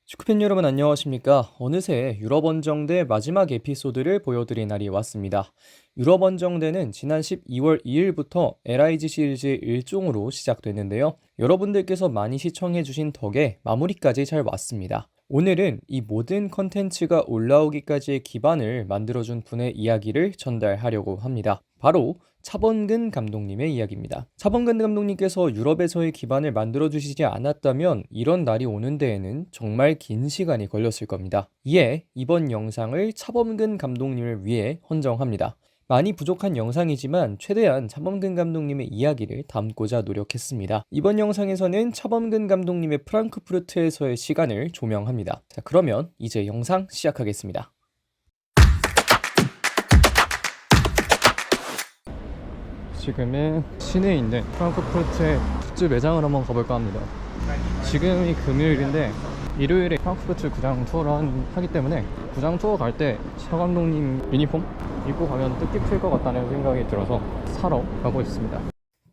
축구팬 여러분 안녕하십니까? 어느새 유럽 원정대 마지막 에피소드를 보여드릴 날이 왔습니다. 유럽 원정대는 지난 12월 2일부터 LIG 시리즈의 일종으로 시작됐는데요. 여러분들께서 많이 시청해주신 덕에 마무리까지 잘 왔습니다. 오늘은 이 모든 컨텐츠가 올라오기까지의 기반을 만들어준 분의 이야기를 전달하려고 합니다. 바로 차범근 감독님의 이야기입니다. 차범근 감독님께서 유럽에서의 기반을 만들어주시지 않았다면 이런 날이 오는 데에는 정말 긴 시간이 걸렸을 겁니다. 이에 이번 영상을 차범근 감독님을 위해 헌정합니다. 많이 부족한 영상이지만 최대한 차범근 감독님의 이야기를 담고자 노력했습니다. 이번 영상에서는 차범근 감독님의 프랑크푸르트에서의 시간을 조명합니다. 자, 그러면 이제 영상 시작하겠습니다. 지금은 시내에 있는 프랑크푸르트의 굿즈 매장을 한번 가볼까 합니다. 지금이 금요일인데 일요일에 프랑크푸르트 구장 투어를 하기 때문에 구장 투어 갈 때 차 감독님 유니폼 입고 가면 뜻깊을 것 같다는 생각이 들어서 사러 가고 있습니다.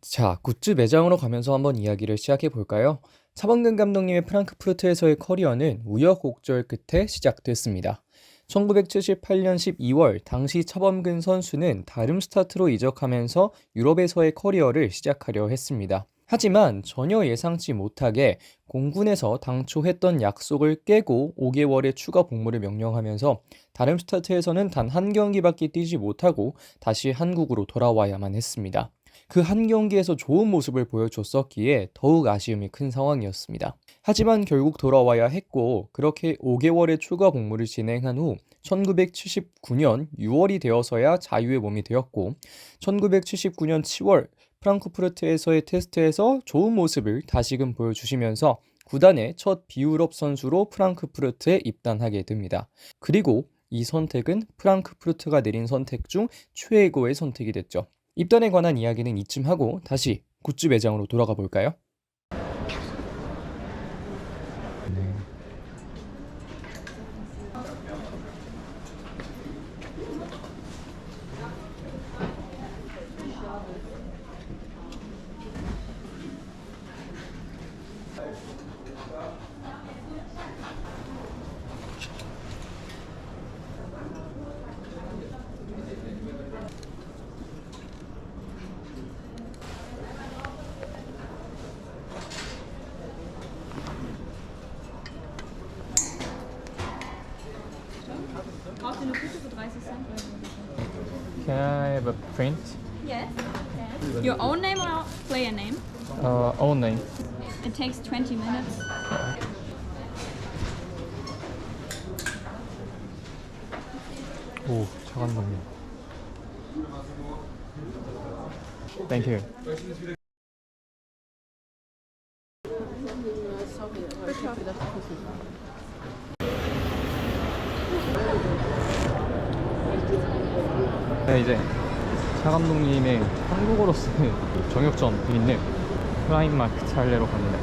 자, 굿즈 매장으로 가면서 한번 이야기를 시작해 볼까요? 차범근 감독님의 프랑크푸르트에서의 커리어는 우여곡절 끝에 시작됐습니다. 1978년 12월 당시 차범근 선수는 다름스타트로 이적하면서 유럽에서의 커리어를 시작하려 했습니다. 하지만 전혀 예상치 못하게 공군에서 당초 했던 약속을 깨고 5개월의 추가 복무를 명령하면서 다름스타트에서는 단 한 경기밖에 뛰지 못하고 다시 한국으로 돌아와야만 했습니다. 그 한 경기에서 좋은 모습을 보여줬었기에 더욱 아쉬움이 큰 상황이었습니다. 하지만 결국 돌아와야 했고 그렇게 5개월의 추가 복무를 진행한 후 1979년 6월이 되어서야 자유의 몸이 되었고 1979년 10월 프랑크푸르트에서의 테스트에서 좋은 모습을 다시금 보여주시면서 구단의 첫 비유럽 선수로 프랑크푸르트에 입단하게 됩니다. 그리고 이 선택은 프랑크푸르트가 내린 선택 중 최고의 선택이 됐죠. 입단에 관한 이야기는 이쯤 하고 다시 굿즈 매장으로 돌아가 볼까요? Brauchst du eine Kugel für 30 Cent oder so? Can I have a print? Yes. Okay. Your own name or player name? Own name. It takes 20 minutes. 오, 차 감독님. Thank you. 네, 이제 차 감독님의 한국어로 쓰는 정육점 있는 클라인마크트 할레로 갑니다.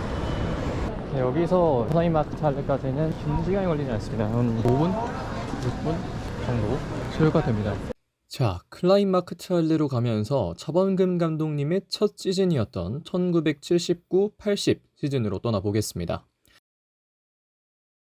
네, 여기서 클라인마크트 할레까지는 긴 시간이 걸리지 않습니다. 한 5분? 6분 정도 소요가 됩니다. 자, 클라인마크트 할레로 가면서 차범근 감독님의 첫 시즌이었던 1979-80 시즌으로 떠나보겠습니다.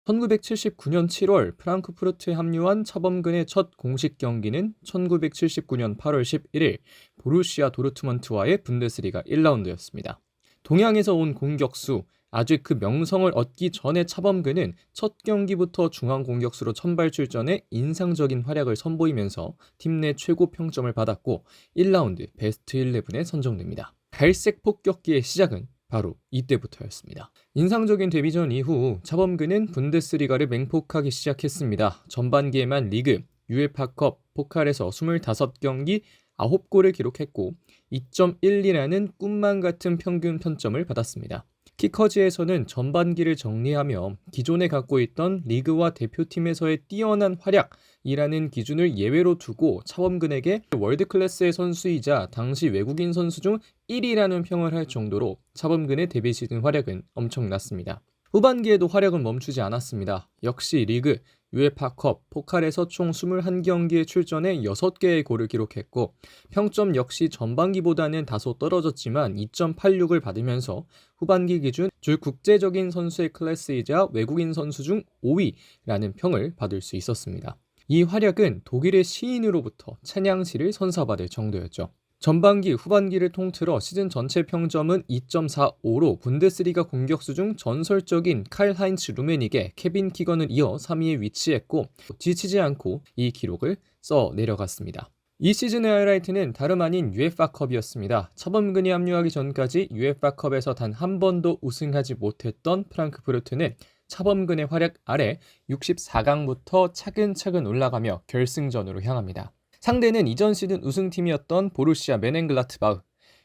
1979년 7월 프랑크푸르트에 합류한 차범근의 첫 공식 경기는 1979년 8월 11일 보루시아 도르트문트와의 분데스리가 1라운드였습니다. 동양에서 온 공격수, 아직 그 명성을 얻기 전에 차범근은 첫 경기부터 중앙 공격수로 선발 출전해 인상적인 활약을 선보이면서 팀 내 최고 평점을 받았고 1라운드 베스트 11에 선정됩니다. 갈색 폭격기의 시작은 바로 이때부터였습니다. 인상적인 데뷔전 이후 차범근은 분데스리가를 맹폭하기 시작했습니다. 전반기에만 리그, UEFA컵, 포칼에서 25경기 9골을 기록했고 2.12라는 꿈만 같은 평균 평점을 받았습니다. 키커즈에서는 전반기를 정리하며 기존에 갖고 있던 리그와 대표팀에서의 뛰어난 활약이라는 기준을 예외로 두고 차범근에게 월드클래스의 선수이자 당시 외국인 선수 중 1위라는 평을 할 정도로 차범근의 데뷔 시즌 활약은 엄청났습니다. 후반기에도 활약은 멈추지 않았습니다. 역시 리그, UEFA컵, 포칼에서 총 21경기에 출전해 6개의 골을 기록했고 평점 역시 전반기보다는 다소 떨어졌지만 2.86을 받으면서 후반기 기준 주 국제적인 선수의 클래스이자 외국인 선수 중 5위라는 평을 받을 수 있었습니다. 이 활약은 독일의 시인으로부터 찬양시를 선사받을 정도였죠. 전반기, 후반기를 통틀어 시즌 전체 평점은 2.45로 분데스리가 공격수 중 전설적인 칼하인츠 루메닉에 케빈 키건을 이어 3위에 위치했고 지치지 않고 이 기록을 써 내려갔습니다. 이 시즌의 하이라이트는 다름 아닌 UEFA컵이었습니다. 차범근이 합류하기 전까지 UEFA컵에서 단 한 번도 우승하지 못했던 프랑크푸르트는 차범근의 활약 아래 64강부터 차근차근 올라가며 결승전으로 향합니다. 상대는 이전 시즌 우승팀이었던 보루시아 메넨글라트바흐,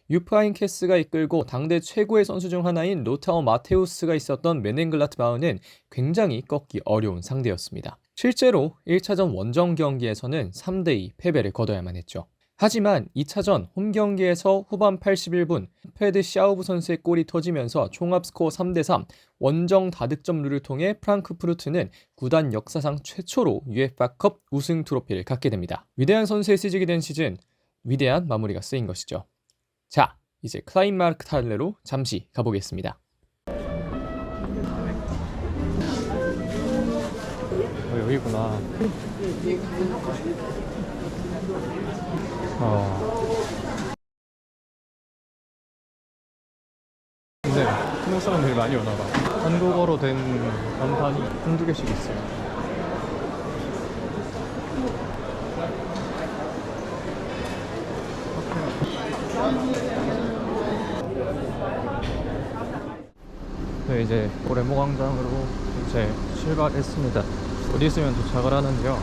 유프하인케스가 이끌고 당대 최고의 선수 중 하나인 로타우 마테우스가 있었던 메넨글라트바흐는 굉장히 꺾기 어려운 상대였습니다. 실제로 1차전 원정 경기에서는 3대2 패배를 거둬야만 했죠. 하지만 2차전 홈 경기에서 후반 81분 페드 샤우브 선수의 골이 터지면서 총합 스코어 3대3 원정 다득점 룰을 통해 프랑크푸르트는 구단 역사상 최초로 UEFA컵 우승 트로피를 갖게 됩니다. 위대한 선수의 시즌이 된 시즌, 위대한 마무리가 쓰인 것이죠. 자, 이제 클라인마르크탈레로 잠시 가보겠습니다. 여기구나. 근데 한국 사람들이 많이 오나 봐. 한국어로 된 간판이 한두 개씩 있어요. 네, 이제 고레모 광장으로 이제 출발했습니다. 어디 있으면 도착을 하는데요.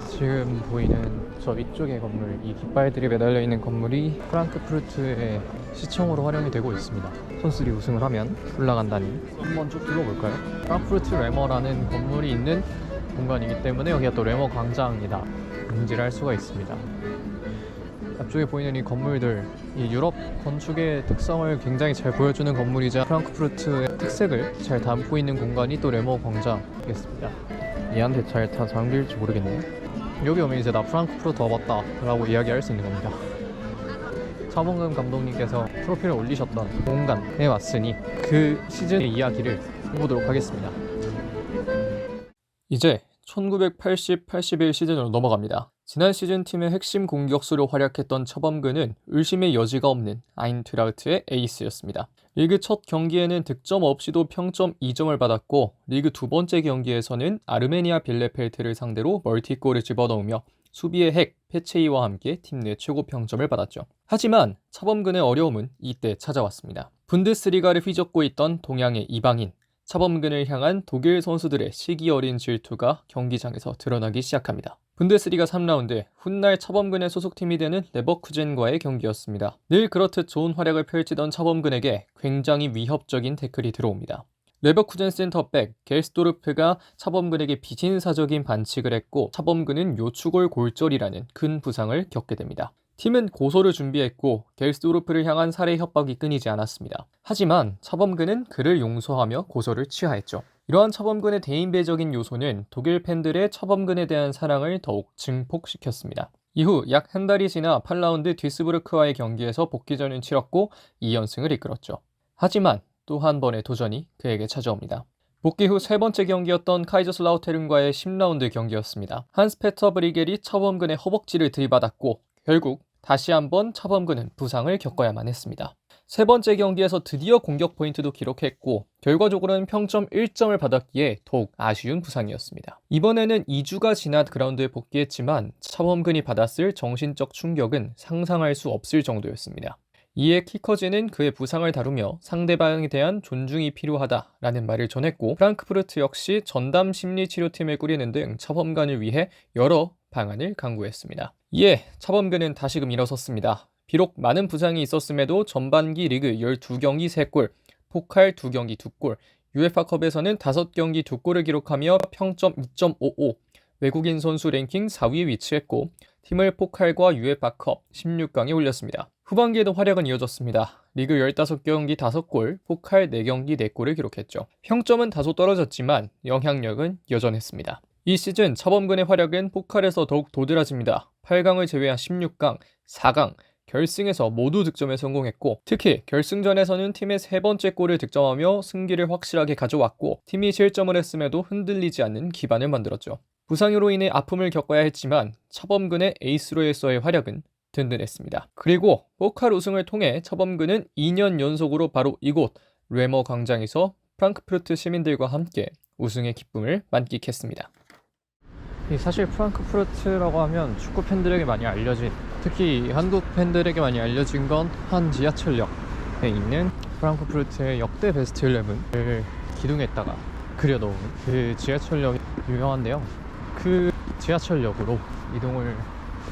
지금 보이는 저 위쪽의 건물, 이 깃발들이 매달려 있는 건물이 프랑크푸르트의 시청으로 활용이 되고 있습니다. 선수들이 우승을 하면 올라간다니 한번 쭉 둘러볼까요? 프랑크푸르트 레머라는 건물이 있는 공간이기 때문에 여기가 또 레머 광장이다 인지를 할 수가 있습니다. 앞쪽에 보이는 이 건물들, 이 유럽 건축의 특성을 굉장히 잘 보여주는 건물이자 프랑크푸르트의 특색을 잘 담고 있는 공간이 또 레머 광장이겠습니다. 얘한테 잘 다 잠길지 모르겠네. 여기 오면 이제 나 프랑크푸르트 와봤다 라고 이야기할 수 있는 겁니다. 차범근 감독님께서 트로피를 올리셨던 공간에 왔으니 그 시즌의 이야기를 해보도록 하겠습니다. 이제 1980-81 시즌으로 넘어갑니다. 지난 시즌 팀의 핵심 공격수로 활약했던 차범근은 의심의 여지가 없는 아인트라흐트의 에이스였습니다. 리그 첫 경기에는 득점 없이도 평점 2점을 받았고 리그 두 번째 경기에서는 아르메니아 빌레펠트를 상대로 멀티골을 집어넣으며 수비의 핵 페체이와 함께 팀 내 최고 평점을 받았죠. 하지만 차범근의 어려움은 이때 찾아왔습니다. 분데스리가를 휘젓고 있던 동양의 이방인 차범근을 향한 독일 선수들의 시기 어린 질투가 경기장에서 드러나기 시작합니다. 분데스리가 3라운드, 훗날 차범근의 소속팀이 되는 레버쿠젠과의 경기였습니다. 늘 그렇듯 좋은 활약을 펼치던 차범근에게 굉장히 위협적인 태클이 들어옵니다. 레버쿠젠 센터백 겔스도르프가 차범근에게 비신사적인 반칙을 했고 차범근은 요추골 골절이라는 큰 부상을 겪게 됩니다. 팀은 고소를 준비했고 겔스도르프를 향한 살해 협박이 끊이지 않았습니다. 하지만 차범근은 그를 용서하며 고소를 취하했죠. 이러한 차범근의 대인배적인 요소는 독일 팬들의 차범근에 대한 사랑을 더욱 증폭시켰습니다. 이후 약 한 달이 지나 8라운드 듀스부르크와의 경기에서 복귀전을 치렀고 2연승을 이끌었죠. 하지만 또 한 번의 도전이 그에게 찾아옵니다. 복귀 후 세 번째 경기였던 카이저슬라우테른과의 10라운드 경기였습니다. 한스페터 브리겔이 차범근의 허벅지를 들이받았고 결국 다시 한번 차범근은 부상을 겪어야만 했습니다. 세 번째 경기에서 드디어 공격 포인트도 기록했고 결과적으로는 평점 1점을 받았기에 더욱 아쉬운 부상이었습니다. 이번에는 2주가 지나 그라운드에 복귀했지만 차범근이 받았을 정신적 충격은 상상할 수 없을 정도였습니다. 이에 키커즈는 그의 부상을 다루며 상대방에 대한 존중이 필요하다라는 말을 전했고 프랑크푸르트 역시 전담 심리치료팀을 꾸리는 등 차범근을 위해 여러 방안을 강구했습니다. 이에 차범근은 다시금 일어섰습니다. 비록 많은 부상이 있었음에도 전반기 리그 12경기 3골, 포칼 2경기 2골, UEFA컵에서는 5경기 2골을 기록하며 평점 2.55, 외국인 선수 랭킹 4위에 위치했고 팀을 포칼과 UEFA컵 16강에 올렸습니다. 후반기에도 활약은 이어졌습니다. 리그 15경기 5골, 포칼 4경기 4골을 기록했죠. 평점은 다소 떨어졌지만 영향력은 여전했습니다. 이 시즌 차범근의 활약은 포칼에서 더욱 도드라집니다. 8강을 제외한 16강, 4강, 결승에서 모두 득점에 성공했고 특히 결승전에서는 팀의 3번째 골을 득점하며 승기를 확실하게 가져왔고 팀이 실점을 했음에도 흔들리지 않는 기반을 만들었죠. 부상으로 인해 아픔을 겪어야 했지만 차범근의 에이스로서의 활약은 든든했습니다. 그리고 포칼 우승을 통해 차범근은 2년 연속으로 바로 이곳 뢰머 광장에서 프랑크푸르트 시민들과 함께 우승의 기쁨을 만끽했습니다. 사실 프랑크푸르트라고 하면 축구 팬들에게 많이 알려진, 특히 한국 팬들에게 많이 알려진 건 한 지하철역에 있는 프랑크푸르트의 역대 베스트 11을 기둥에다가 그려놓은 그 지하철역이 유명한데요. 그 지하철역으로 이동을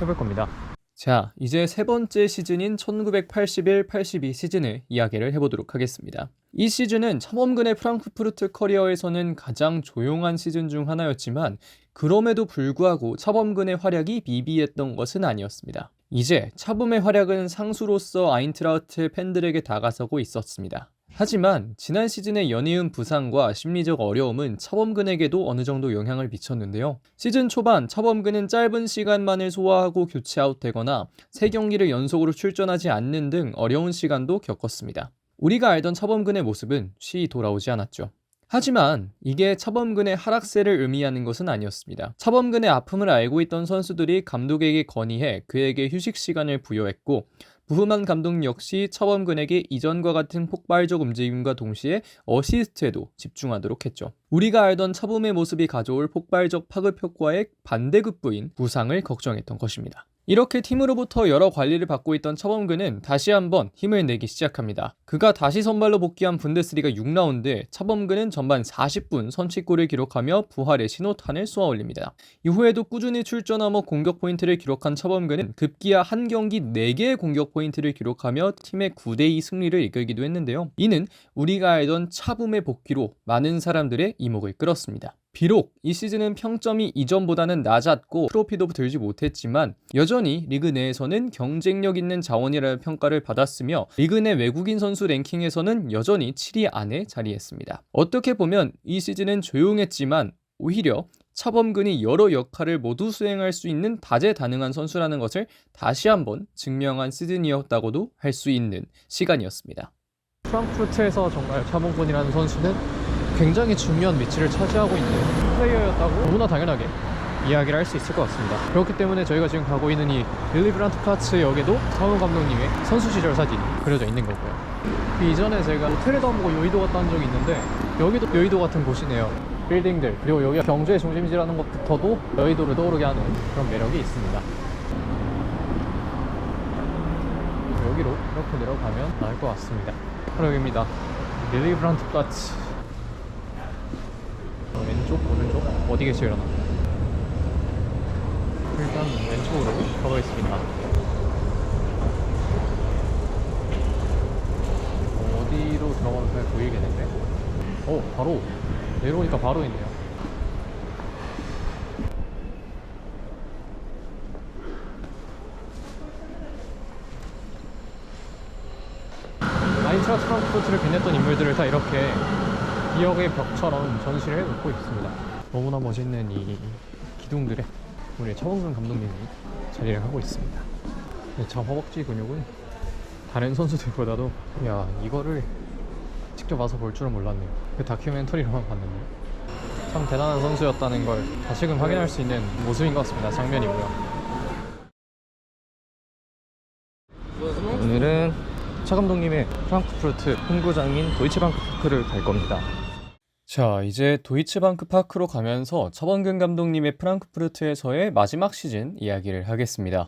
해볼 겁니다. 자, 이제 세 번째 시즌인 1981-82 시즌을 이야기를 해보도록 하겠습니다. 이 시즌은 차범근의 프랑크푸르트 커리어에서는 가장 조용한 시즌 중 하나였지만 그럼에도 불구하고 차범근의 활약이 미비했던 것은 아니었습니다. 이제 차범의 활약은 상수로서 아인트라우트 팬들에게 다가서고 있었습니다. 하지만 지난 시즌의 연이은 부상과 심리적 어려움은 차범근에게도 어느 정도 영향을 미쳤는데요. 시즌 초반 차범근은 짧은 시간만을 소화하고 교체 아웃되거나 3경기를 연속으로 출전하지 않는 등 어려운 시간도 겪었습니다. 우리가 알던 차범근의 모습은 쉬이 돌아오지 않았죠. 하지만 이게 차범근의 하락세를 의미하는 것은 아니었습니다. 차범근의 아픔을 알고 있던 선수들이 감독에게 건의해 그에게 휴식 시간을 부여했고 부흐만 감독 역시 차범근에게 이전과 같은 폭발적 움직임과 동시에 어시스트에도 집중하도록 했죠. 우리가 알던 차범의 모습이 가져올 폭발적 파급 효과의 반대급부인 부상을 걱정했던 것입니다. 이렇게 팀으로부터 여러 관리를 받고 있던 차범근은 다시 한번 힘을 내기 시작합니다. 그가 다시 선발로 복귀한 분데스리가 6라운드, 차범근은 전반 40분 선취골을 기록하며 부활의 신호탄을 쏘아올립니다. 이후에도 꾸준히 출전하며 공격 포인트를 기록한 차범근은 급기야 한 경기 4개의 공격 포인트를 기록하며 팀의 9대2 승리를 이끌기도 했는데요. 이는 우리가 알던 차범의 복귀로 많은 사람들의 이목을 끌었습니다. 비록 이 시즌은 평점이 이전보다는 낮았고 트로피도 들지 못했지만 여전히 리그 내에서는 경쟁력 있는 자원이라는 평가를 받았으며 리그 내 외국인 선수 랭킹에서는 여전히 7위 안에 자리했습니다. 어떻게 보면 이 시즌은 조용했지만 오히려 차범근이 여러 역할을 모두 수행할 수 있는 다재다능한 선수라는 것을 다시 한번 증명한 시즌이었다고도 할 수 있는 시간이었습니다. 프랑크푸르트에서 정말 차범근이라는 선수는 굉장히 중요한 위치를 차지하고 있는 플레이어였다고 너무나 당연하게 이야기를 할 수 있을 것 같습니다. 그렇기 때문에 저희가 지금 가고 있는 이 빌리 브란트 플라츠 역에도 차범 감독님의 선수 시절 사진이 그려져 있는 거고요. 그 이전에 제가 호텔에도 한번 여의도 갔다 온 적이 있는데 여기도 여의도 같은 곳이네요. 빌딩들, 그리고 여기가 경제의 중심지라는 것부터도 여의도를 떠오르게 하는 그런 매력이 있습니다. 여기로 이렇게 내려가면 나을 것 같습니다. 바로 여기입니다. 빌리 브란트 플라츠. 왼쪽, 오른쪽 어디 계시려나? 일단 왼쪽으로 가보겠습니다. 어디로 들어가면 잘 보이겠는데? 바로 내려오니까 바로 있네요. 아인트라흐트 프랑크푸르트를 빛냈던 인물들을 다 이렇게 기억의 벽처럼 전시를 해놓고 있습니다. 너무나 멋있는 이 기둥들에 우리 차범근 감독님이 자리를 하고 있습니다. 저 허벅지 근육은 다른 선수들보다도 이거를 직접 와서 볼 줄은 몰랐네요. 그 다큐멘터리로만 봤는데 참 대단한 선수였다는 걸 다시금 확인할 수 있는 모습인 것 같습니다. 장면이고요. 오늘은 차 감독님의 프랑크푸르트 홈구장인 도이체방크 파크를 갈 겁니다. 자, 이제 도이치방크 파크로 가면서 차범근 감독님의 프랑크푸르트에서의 마지막 시즌 이야기를 하겠습니다.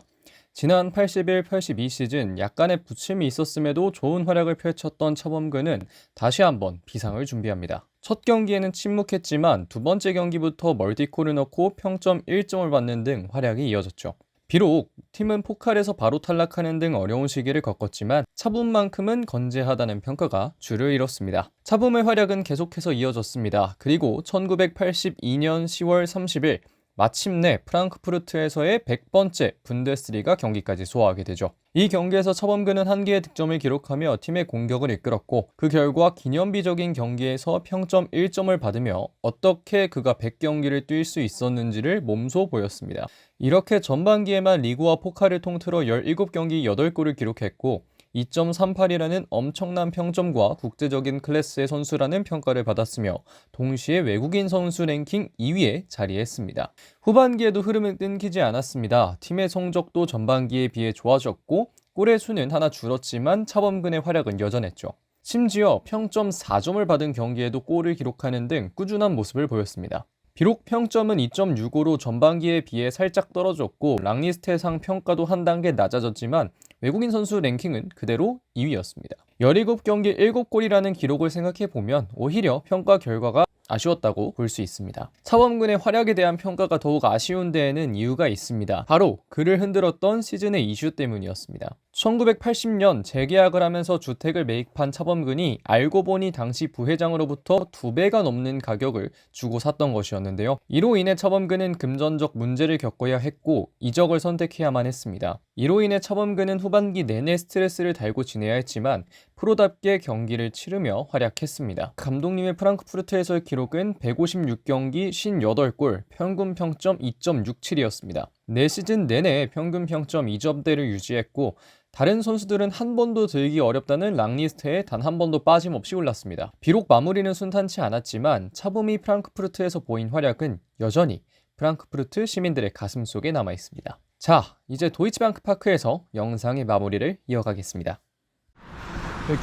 지난 81-82 시즌 약간의 부침이 있었음에도 좋은 활약을 펼쳤던 차범근은 다시 한번 비상을 준비합니다. 첫 경기에는 침묵했지만 두 번째 경기부터 멀티골을 넣고 평점 1점을 받는 등 활약이 이어졌죠. 비록 팀은 포칼에서 바로 탈락하는 등 어려운 시기를 겪었지만 차범만큼은 건재하다는 평가가 주를 이뤘습니다. 차범의 활약은 계속해서 이어졌습니다. 그리고 1982년 10월 30일 마침내 프랑크푸르트에서의 100번째 분데스리가 경기까지 소화하게 되죠. 이 경기에서 차범근은 한 개의 득점을 기록하며 팀의 공격을 이끌었고 그 결과 기념비적인 경기에서 평점 1점을 받으며 어떻게 그가 100경기를 뛸 수 있었는지를 몸소 보였습니다. 이렇게 전반기에만 리그와 포칼을 통틀어 17경기 8골을 기록했고 2.38이라는 엄청난 평점과 국제적인 클래스의 선수라는 평가를 받았으며 동시에 외국인 선수 랭킹 2위에 자리했습니다. 후반기에도 흐름은 끊기지 않았습니다. 팀의 성적도 전반기에 비해 좋아졌고 골의 수는 하나 줄었지만 차범근의 활약은 여전했죠. 심지어 평점 4점을 받은 경기에도 골을 기록하는 등 꾸준한 모습을 보였습니다. 비록 평점은 2.65로 전반기에 비해 살짝 떨어졌고 랑리스트상 평가도 한 단계 낮아졌지만 외국인 선수 랭킹은 그대로 2위였습니다. 17경기 7골이라는 기록을 생각해보면 오히려 평가 결과가 아쉬웠다고 볼 수 있습니다. 차범근의 활약에 대한 평가가 더욱 아쉬운 데에는 이유가 있습니다. 바로 그를 흔들었던 시즌의 이슈 때문이었습니다. 1980년 재계약을 하면서 주택을 매입한 차범근이 알고 보니 당시 부회장으로부터 2배가 넘는 가격을 주고 샀던 것이었는데요. 이로 인해 차범근은 금전적 문제를 겪어야 했고 이적을 선택해야만 했습니다. 이로 인해 차범근은 후반기 내내 스트레스를 달고 지내야 했지만 프로답게 경기를 치르며 활약했습니다. 감독님의 프랑크푸르트에서의 기록은 156경기 58골, 평균 평점 2.67이었습니다. 4시즌 내내 평균 평점 2점대를 유지했고 다른 선수들은 한 번도 들기 어렵다는 랑리스트에 단 한 번도 빠짐없이 올랐습니다. 비록 마무리는 순탄치 않았지만 차범이 프랑크푸르트에서 보인 활약은 여전히 프랑크푸르트 시민들의 가슴 속에 남아있습니다. 자, 이제 도이치방크 파크에서 영상의 마무리를 이어가겠습니다.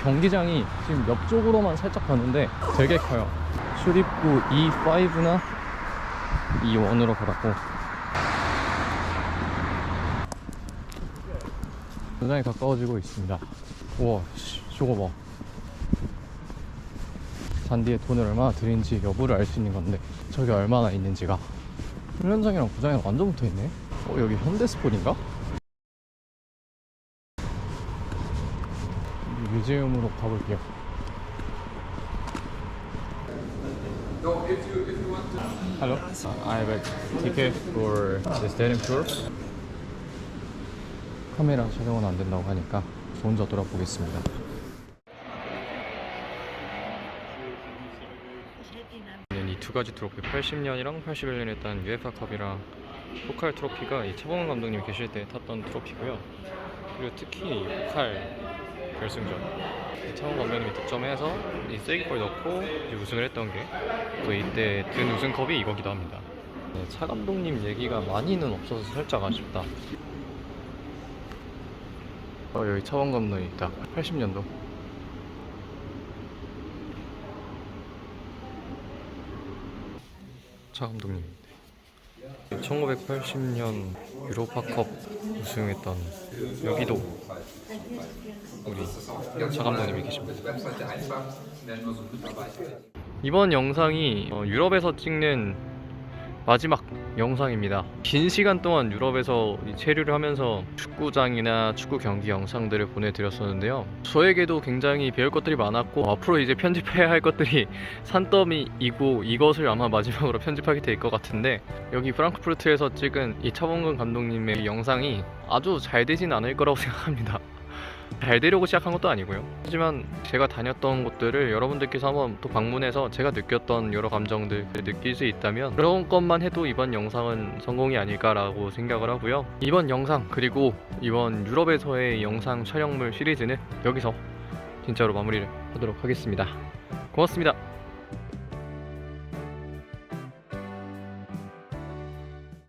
경기장이 지금 옆쪽으로만 살짝 봤는데 되게 커요. 출입구 E5나 E1으로 받았고 굉장히 가까워지고 있습니다. 우와, 저거 봐. 잔디에 돈을 얼마나 들인지 여부를 알 수 있는 건데 저게 얼마나 있는지가. 훈련장이랑 구장이랑 완전 붙어있네. 여기 현대스포츠인가? 뮤지엄으로 가볼게요. Hello, I have a ticket for the stadium tour. 카메라 촬영은 안 된다고 하니까 저 혼자 돌아보겠습니다. 이 두 가지 트로피, 80년이랑 81년에 땄던 UEFA컵이랑 포칼 트로피가 이 차범근 감독님이 계실 때 탔던 트로피고요. 그리고 특히 이 포칼 결승전 차범근 감독님이 득점해서 이 쐐기골 넣고 이제 우승을 했던 게 또 이때 든 우승컵이 이거기도 합니다. 네, 차 감독님 얘기가 많이는 없어서 살짝 아쉽다. 여기 차범근 감독이 있다. 80년도. 차 감독님 1980년 유로파컵 우승했던 여기도 우리 차 감독님이 계십니다. 이번 영상이 유럽에서 찍는 마지막 영상입니다. 긴 시간 동안 유럽에서 체류를 하면서 축구장이나 축구 경기 영상들을 보내드렸었는데요. 저에게도 굉장히 배울 것들이 많았고 앞으로 이제 편집해야 할 것들이 산더미이고 이것을 아마 마지막으로 편집하게 될 것 같은데 여기 프랑크푸르트에서 찍은 이 차범근 감독님의 영상이 아주 잘 되진 않을 거라고 생각합니다. 잘 되려고 시작한 것도 아니고요. 하지만 제가 다녔던 곳들을 여러분들께서 한번 또 방문해서 제가 느꼈던 여러 감정들을 느낄 수 있다면 그런 것만 해도 이번 영상은 성공이 아닐까라고 생각을 하고요. 이번 영상 그리고 이번 유럽에서의 영상 촬영물 시리즈는 여기서 진짜로 마무리를 하도록 하겠습니다. 고맙습니다.